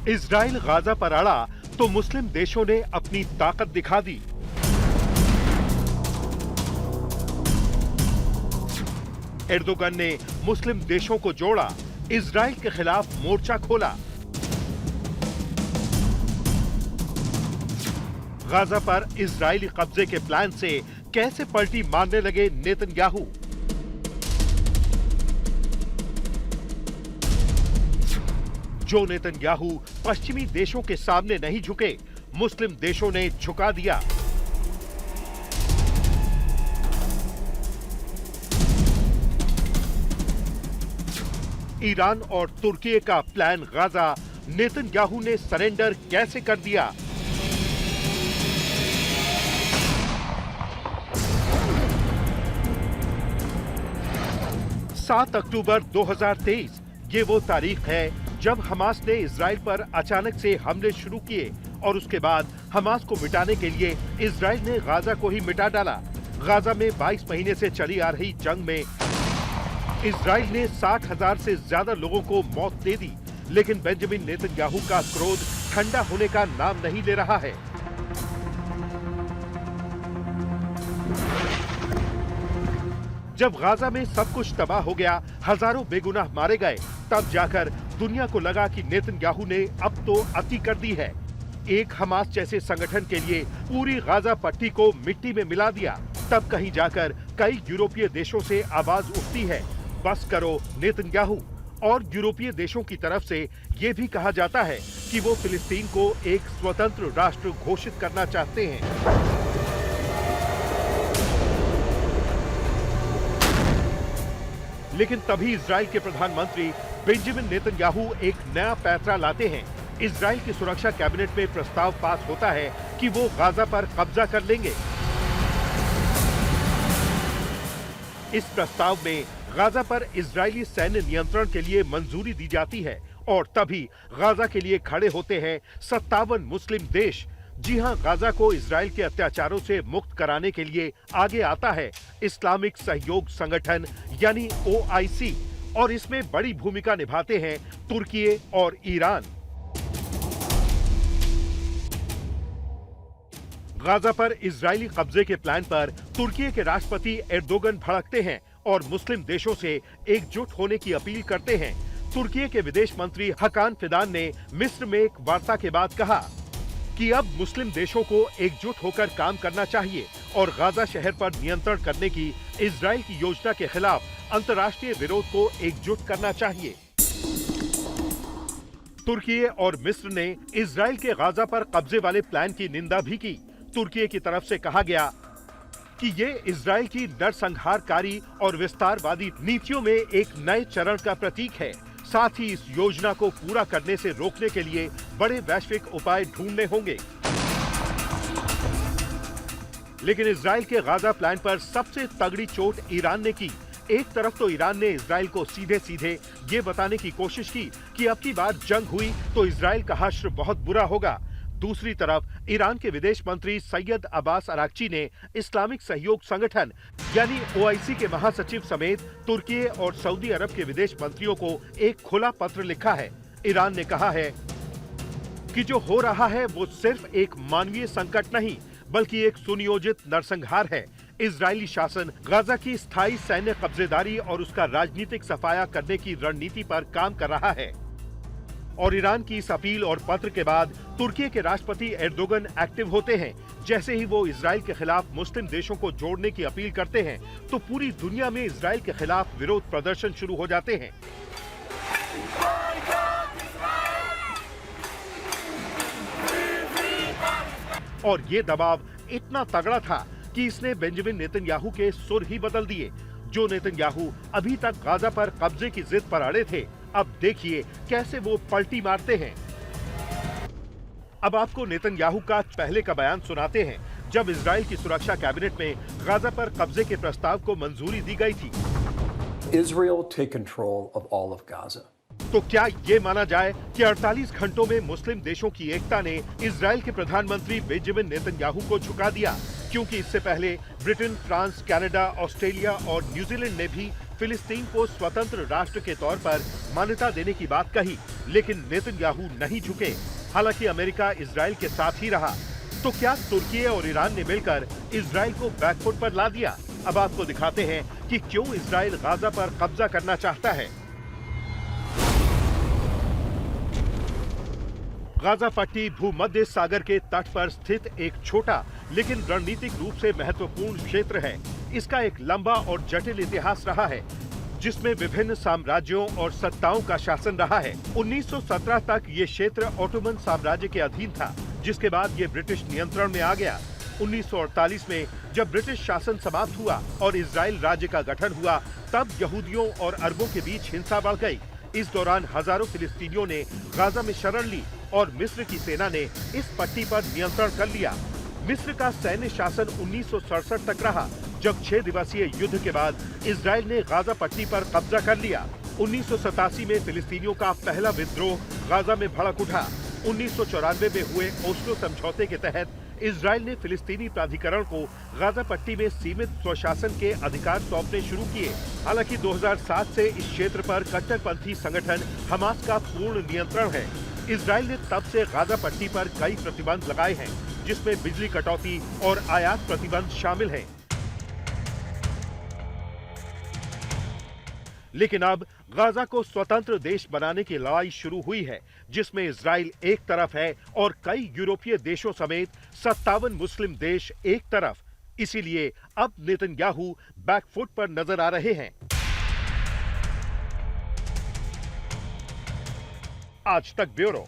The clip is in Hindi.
इजराइल गाजा पर अड़ा तो मुस्लिम देशों ने अपनी ताकत दिखा दी। एर्दोगन ने मुस्लिम देशों को जोड़ा, इजराइल के खिलाफ मोर्चा खोला। गाजा पर इजरायली कब्जे के प्लान से कैसे पलटी मारने लगे नेतन्याहू। जो नेतन्याहू पश्चिमी देशों के सामने नहीं झुके, मुस्लिम देशों ने झुका दिया। ईरान और तुर्की का प्लान गाजा, नेतन्याहू ने सरेंडर कैसे कर दिया। 7 अक्टूबर 2023 ये वो तारीख है जब हमास ने इजराइल पर अचानक से हमले शुरू किए और उसके बाद हमास को मिटाने के लिए इजराइल ने गाजा को ही मिटा डाला। गाजा में 22 महीने से चली आ रही जंग में इजराइल ने 60,000 से ज्यादा लोगों को मौत दे दी, लेकिन बेंजामिन नेतन्याहू का क्रोध ठंडा होने का नाम नहीं ले रहा है। जब गाजा में सब कुछ तबाह हो गया, हजारों बेगुनाह मारे गए, तब जाकर दुनिया को लगा कि नेतन्याहू ने अब तो अति कर दी है। एक हमास जैसे संगठन के लिए पूरी गाजा पट्टी को मिट्टी में मिला दिया। तब कहीं जाकर कई यूरोपीय देशों से आवाज उठती है, बस करो नेतन्याहू। और यूरोपीय देशों की तरफ से ये भी कहा जाता है कि वो फिलिस्तीन को एक स्वतंत्र राष्ट्र घोषित करना चाहते हैं। लेकिन तभी इजराइल के प्रधानमंत्री बेंजामिन नेतन्याहू एक नया पैंतरा लाते हैं। इजराइल की सुरक्षा कैबिनेट में प्रस्ताव पास होता है कि वो गाजा पर कब्जा कर लेंगे। इस प्रस्ताव में गाजा पर इजरायली सैन्य नियंत्रण के लिए मंजूरी दी जाती है और तभी गाजा के लिए खड़े होते हैं 57 मुस्लिम देश। जी हां, गाजा को इजराइल के अत्याचारों से मुक्त कराने के लिए आगे आता है इस्लामिक सहयोग संगठन यानी OIC, और इसमें बड़ी भूमिका निभाते हैं तुर्की और ईरान। गाजा पर इजरायली कब्जे के प्लान पर तुर्की के राष्ट्रपति एर्दोगन भड़कते हैं और मुस्लिम देशों से एकजुट होने की अपील करते हैं। तुर्की के विदेश मंत्री हकान फिदान ने मिस्र में एक वार्ता के बाद कहा कि अब मुस्लिम देशों को एकजुट होकर काम करना चाहिए और गाजा शहर पर नियंत्रण करने की इजराइल की योजना के खिलाफ अंतर्राष्ट्रीय विरोध को एकजुट करना चाहिए। तुर्की और मिस्र ने इजराइल के गाजा पर कब्जे वाले प्लान की निंदा भी की। तुर्की की तरफ से कहा गया कि ये इजराइल की नरसंहारकारी और विस्तारवादी नीतियों में एक नए चरण का प्रतीक है। साथ ही इस योजना को पूरा करने से रोकने के लिए बड़े वैश्विक उपाय ढूंढने होंगे। लेकिन इजराइल के गाजा प्लान पर सबसे तगड़ी चोट ईरान ने की। एक तरफ तो ईरान ने इजराइल को सीधे सीधे ये बताने की कोशिश की कि अब की बार जंग हुई तो इजराइल का हश्र बहुत बुरा होगा। दूसरी तरफ ईरान के विदेश मंत्री सैयद अब्बास अराक्ची ने इस्लामिक सहयोग संगठन यानी OIC के महासचिव समेत तुर्की और सऊदी अरब के विदेश मंत्रियों को एक खुला पत्र लिखा है। ईरान ने कहा है कि जो हो रहा है वो सिर्फ एक मानवीय संकट नहीं बल्कि एक सुनियोजित नरसंहार है। इजरायली शासन गाजा की स्थायी सैन्य कब्जेदारी और उसका राजनीतिक सफाया करने की रणनीति पर काम कर रहा है। और ईरान की इस अपील और पत्र के बाद तुर्की के राष्ट्रपति एर्दोगन एक्टिव होते हैं। जैसे ही वो इजराइल के खिलाफ मुस्लिम देशों को जोड़ने की अपील करते हैं तो पूरी दुनिया में इजराइल के खिलाफ विरोध प्रदर्शन शुरू हो जाते हैं। और ये दबाव इतना तगड़ा था कि इसने बेंजामिन नेतन्याहू के सुर ही बदल दिए। जो नेतन्याहू अभी तक गाजा पर कब्जे की जिद पर अड़े थे, अब देखिए कैसे वो पलटी मारते हैं। अब आपको नेतन्याहू का पहले का बयान सुनाते हैं जब इजराइल की सुरक्षा कैबिनेट में गाजा पर कब्जे के प्रस्ताव को मंजूरी दी गई थी। Israel take control of all of Gaza. तो क्या ये माना जाए कि 48 घंटों में मुस्लिम देशों की एकता ने इजराइल के प्रधानमंत्री बेंजामिन नेतन्याहू को झुका दिया, क्योंकि इससे पहले ब्रिटेन, फ्रांस, कनाडा, ऑस्ट्रेलिया और न्यूजीलैंड ने भी फिलिस्तीन को स्वतंत्र राष्ट्र के तौर पर मान्यता देने की बात कही। लेकिन नेतन्याहू नहीं झुके। हालांकि अमेरिका इजराइल के साथ ही रहा। तो क्या तुर्की और ईरान ने मिलकर इजराइल को बैकफुट पर ला दिया? अब आपको दिखाते हैं कि क्यों इजराइल गाजा पर कब्जा करना चाहता है। गाजा पट्टी भूमध्य सागर के तट पर स्थित एक छोटा लेकिन रणनीतिक रूप से महत्वपूर्ण क्षेत्र है। इसका एक लंबा और जटिल इतिहास रहा है, जिसमें विभिन्न साम्राज्यों और सत्ताओं का शासन रहा है। 1917 तक ये क्षेत्र ओटोमन साम्राज्य के अधीन था, जिसके बाद ये ब्रिटिश नियंत्रण में आ गया। 1948 में जब ब्रिटिश शासन समाप्त हुआ और इजराइल राज्य का गठन हुआ, तब यहूदियों और अरबों के बीच हिंसा बढ़ गई। इस दौरान हजारों फिलिस्तीनियों ने गाजा में शरण ली और मिस्र की सेना ने इस पट्टी पर नियंत्रण कर लिया। मिस्र का सैन्य शासन 1967 तक रहा, जब 6 दिवसीय युद्ध के बाद इजराइल ने गाजा पट्टी पर कब्जा कर लिया। 1987 में फिलिस्तीनियों का पहला विद्रोह गाजा में भड़क उठा। 1994 में हुए ओस्लो समझौते के तहत इजराइल ने फिलिस्तीनी प्राधिकरण को गाजा पट्टी में सीमित स्वशासन के अधिकार सौंपने शुरू किए। हालांकि 2007 से इस क्षेत्र पर कट्टरपंथी संगठन हमास का पूर्ण नियंत्रण है। इजराइल ने तब से गाजा पट्टी पर कई प्रतिबंध लगाए हैं, जिसमें बिजली कटौती और आयात प्रतिबंध शामिल हैं। लेकिन अब गाजा को स्वतंत्र देश बनाने की लड़ाई शुरू हुई है, जिसमें इजराइल एक तरफ है और कई यूरोपीय देशों समेत 57 मुस्लिम देश एक तरफ। इसीलिए अब नेतन्याहू बैकफुट पर नजर आ रहे हैं। आज तक ब्यूरो।